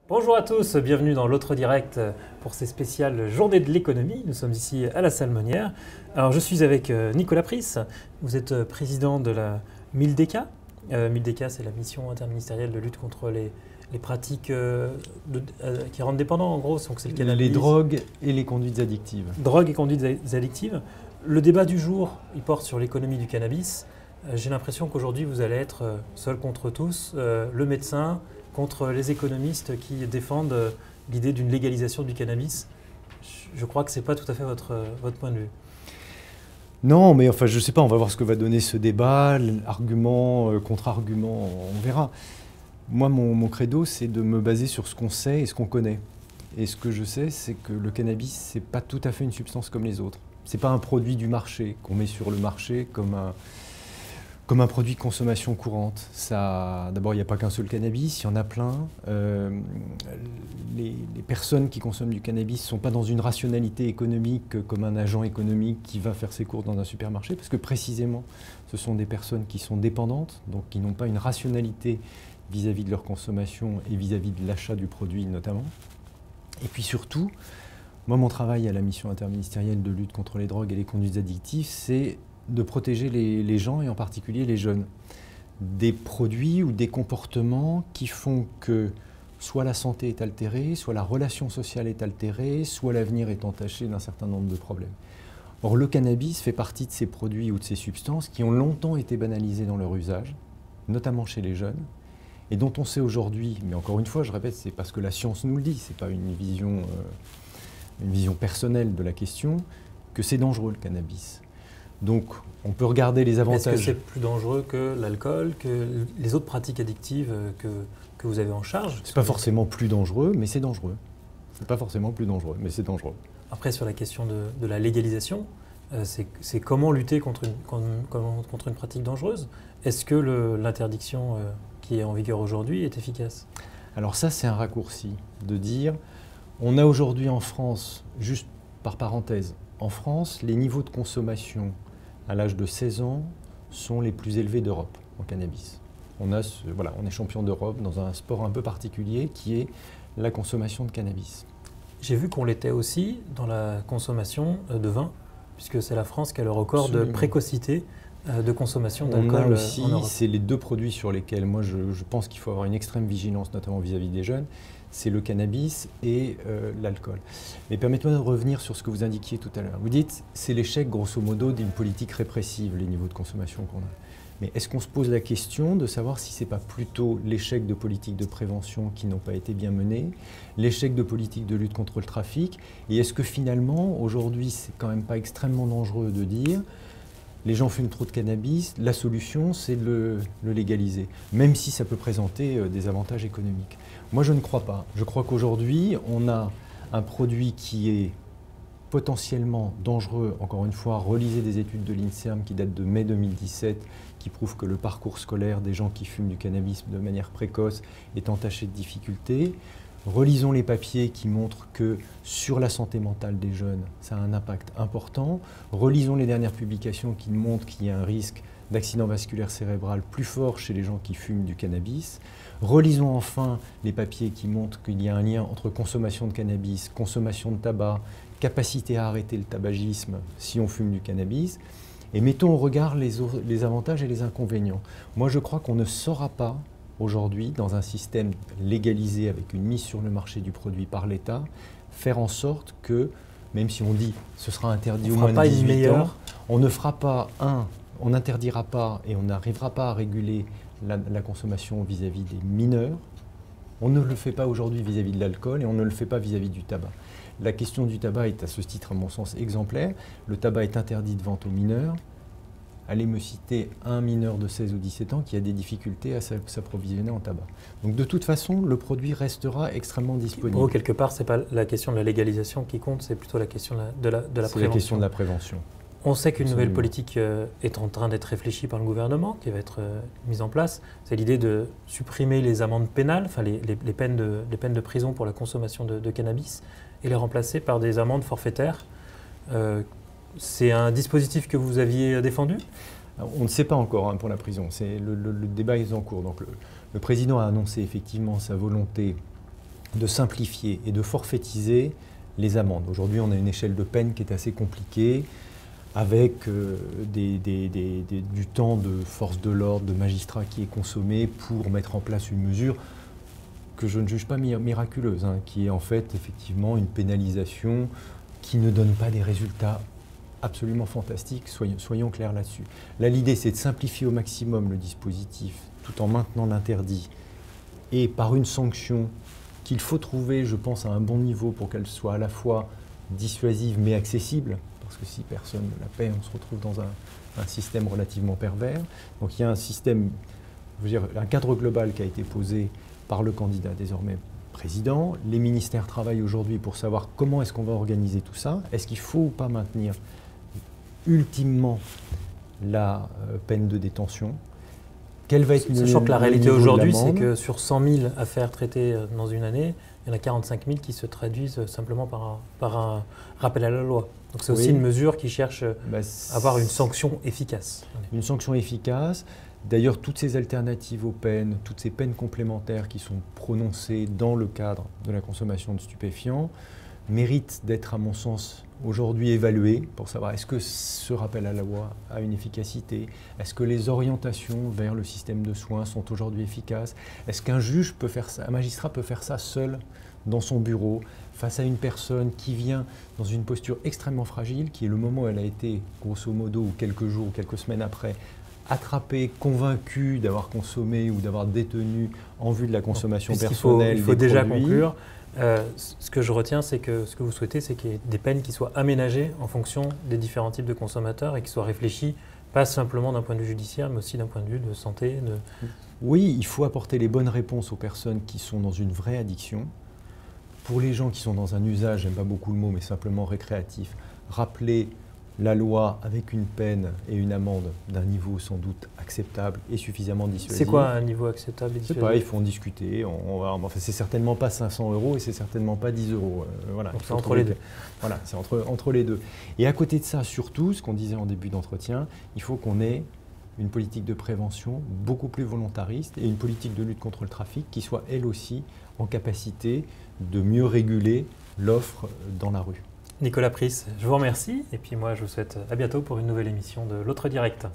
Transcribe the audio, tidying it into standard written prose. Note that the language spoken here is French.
Bonjour à tous, bienvenue dans l'autre direct pour ces spéciales Journées de l'économie. Nous sommes ici à la Salmonière. Alors je suis avec Nicolas Pris, vous êtes président de la MILDECA. MILDECA, c'est la mission interministérielle de lutte contre les pratiques qui rendent dépendants, en gros, donc c'est le cannabis. Les drogues et les conduites addictives. Drogues et conduites addictives. Le débat du jour, il porte sur l'économie du cannabis. J'ai l'impression qu'aujourd'hui vous allez être seul contre tous, le médecin contre les économistes qui défendent l'idée d'une légalisation du cannabis. Je crois que ce n'est pas tout à fait votre point de vue. Non, mais enfin, je ne sais pas, on va voir ce que va donner ce débat, argument, contre-argument, on verra. Moi, mon credo, c'est de me baser sur ce qu'on sait et ce qu'on connaît. Et ce que je sais, c'est que le cannabis, ce n'est pas tout à fait une substance comme les autres. Ce n'est pas un produit du marché qu'on met sur le marché comme un produit de consommation courante. D'abord, il n'y a pas qu'un seul cannabis, il y en a plein. Les personnes qui consomment du cannabis ne sont pas dans une rationalité économique comme un agent économique qui va faire ses courses dans un supermarché, parce que précisément, ce sont des personnes qui sont dépendantes, donc qui n'ont pas une rationalité vis-à-vis de leur consommation et vis-à-vis de l'achat du produit notamment. Et puis surtout, moi, mon travail à la mission interministérielle de lutte contre les drogues et les conduites addictives, c'est de protéger les gens, et en particulier les jeunes, des produits ou des comportements qui font que soit la santé est altérée, soit la relation sociale est altérée, soit l'avenir est entaché d'un certain nombre de problèmes. Or, le cannabis fait partie de ces produits ou de ces substances qui ont longtemps été banalisées dans leur usage, notamment chez les jeunes, et dont on sait aujourd'hui, mais encore une fois, je répète, c'est parce que la science nous le dit, c'est pas une vision personnelle de la question, que c'est dangereux le cannabis. Donc, on peut regarder les avantages. Est-ce que c'est plus dangereux que l'alcool, que les autres pratiques addictives que vous avez en charge? C'est pas forcément plus dangereux, mais c'est dangereux. C'est pas forcément plus dangereux, mais c'est dangereux. Après, sur la question de la légalisation, c'est comment lutter contre une pratique dangereuse? Est-ce que l'interdiction qui est en vigueur aujourd'hui est efficace? Alors ça, c'est un raccourci de dire, on a aujourd'hui en France, juste par parenthèse, en France, les niveaux de consommation à l'âge de 16 ans sont les plus élevés d'Europe en cannabis. On est champion d'Europe dans un sport un peu particulier qui est la consommation de cannabis. J'ai vu qu'on l'était aussi dans la consommation de vin, puisque c'est la France qui a le record Absolument. de précocité de consommation d'alcool on a aussi, en Europe. c'est les deux produits sur lesquels moi je pense qu'il faut avoir une extrême vigilance, notamment vis-à-vis des jeunes, c'est le cannabis et l'alcool. Mais permettez-moi de revenir sur ce que vous indiquiez tout à l'heure. Vous dites, c'est l'échec grosso modo d'une politique répressive, les niveaux de consommation qu'on a. Mais est-ce qu'on se pose la question de savoir si ce n'est pas plutôt l'échec de politiques de prévention qui n'ont pas été bien menées, l'échec de politiques de lutte contre le trafic, et est-ce que finalement, aujourd'hui, c'est quand même pas extrêmement dangereux de dire les gens fument trop de cannabis, la solution c'est de le légaliser, même si ça peut présenter des avantages économiques. Moi je ne crois pas. Je crois qu'aujourd'hui on a un produit qui est potentiellement dangereux. Encore une fois, relisez des études de l'INSERM qui datent de mai 2017, qui prouvent que le parcours scolaire des gens qui fument du cannabis de manière précoce est entaché de difficultés. Relisons les papiers qui montrent que sur la santé mentale des jeunes, ça a un impact important. Relisons les dernières publications qui montrent qu'il y a un risque d'accident vasculaire cérébral plus fort chez les gens qui fument du cannabis. Relisons enfin les papiers qui montrent qu'il y a un lien entre consommation de cannabis, consommation de tabac, capacité à arrêter le tabagisme si on fume du cannabis. Et mettons au regard les avantages et les inconvénients. Moi, je crois qu'on ne saura pas aujourd'hui, dans un système légalisé avec une mise sur le marché du produit par l'État, faire en sorte que, même si on dit ce sera interdit au moins de 18 ans, on ne fera pas on n'interdira pas et on n'arrivera pas à réguler la consommation vis-à-vis des mineurs. On ne le fait pas aujourd'hui vis-à-vis de l'alcool et on ne le fait pas vis-à-vis du tabac. La question du tabac est à ce titre, à mon sens, exemplaire. Le tabac est interdit de vente aux mineurs. Allez me citer un mineur de 16 ou 17 ans qui a des difficultés à s'approvisionner en tabac. Donc de toute façon, le produit restera extrêmement disponible. Bon, quelque part, ce n'est pas la question de la légalisation qui compte, c'est plutôt la question de la prévention. C'est la question de la prévention. On sait qu'une nouvelle politique est en train d'être réfléchie par le gouvernement, qui va être mise en place. C'est l'idée de supprimer les amendes pénales, enfin les peines de prison pour la consommation de cannabis, et les remplacer par des amendes forfaitaires. C'est un dispositif que vous aviez défendu? On ne sait pas encore pour la prison. Le débat est en cours. Donc le président a annoncé effectivement sa volonté de simplifier et de forfaitiser les amendes. Aujourd'hui, on a une échelle de peine qui est assez compliquée, avec du temps de force de l'ordre, de magistrat qui est consommé pour mettre en place une mesure que je ne juge pas miraculeuse, hein, qui est en fait effectivement une pénalisation qui ne donne pas des résultats absolument fantastiques, soyons clairs là-dessus. Là, l'idée, c'est de simplifier au maximum le dispositif tout en maintenant l'interdit et par une sanction qu'il faut trouver, je pense, à un bon niveau pour qu'elle soit à la fois dissuasive mais accessible, parce que si personne ne la paie, on se retrouve dans un système relativement pervers. Donc il y a un système, je veux dire, un cadre global qui a été posé par le candidat désormais président. Les ministères travaillent aujourd'hui pour savoir comment est-ce qu'on va organiser tout ça. Est-ce qu'il faut ou pas maintenir ultimement la peine de détention? Quelle va être Sachant que la réalité aujourd'hui, c'est que sur 100 000 affaires traitées dans une année, il y en a 45 000 qui se traduisent simplement par un rappel à la loi. Donc c'est aussi une mesure qui cherche à avoir une sanction efficace. Une sanction efficace. D'ailleurs, toutes ces alternatives aux peines, toutes ces peines complémentaires qui sont prononcées dans le cadre de la consommation de stupéfiants méritent d'être, à mon sens, aujourd'hui évaluées pour savoir est-ce que ce rappel à la loi a une efficacité, est-ce que les orientations vers le système de soins sont aujourd'hui efficaces, est-ce qu'un juge peut faire ça, un magistrat peut faire ça seul dans son bureau face à une personne qui vient dans une posture extrêmement fragile, qui est le moment où elle a été, grosso modo, ou quelques jours ou quelques semaines après, attrapée, convaincue d'avoir consommé ou d'avoir détenu en vue de la consommation personnelle. Il faut déjà conclure. Ce que je retiens, c'est que ce que vous souhaitez, c'est qu'il y ait des peines qui soient aménagées en fonction des différents types de consommateurs et qui soient réfléchies, pas simplement d'un point de vue judiciaire, mais aussi d'un point de vue de santé. Oui, il faut apporter les bonnes réponses aux personnes qui sont dans une vraie addiction. Pour les gens qui sont dans un usage, j'aime pas beaucoup le mot, mais simplement récréatif, rappeler la loi avec une peine et une amende d'un niveau sans doute acceptable et suffisamment dissuasif. C'est quoi un niveau acceptable et dissuasif? C'est pas, il faut en discuter. Enfin, c'est certainement pas 500 € et c'est certainement pas 10 €. Voilà, c'est entre les deux. Voilà, c'est entre les deux. Et à côté de ça, surtout, ce qu'on disait en début d'entretien, il faut qu'on ait une politique de prévention beaucoup plus volontariste et une politique de lutte contre le trafic qui soit elle aussi en capacité de mieux réguler l'offre dans la rue. Nicolas Pris, je vous remercie et puis moi je vous souhaite à bientôt pour une nouvelle émission de L'Autre Direct.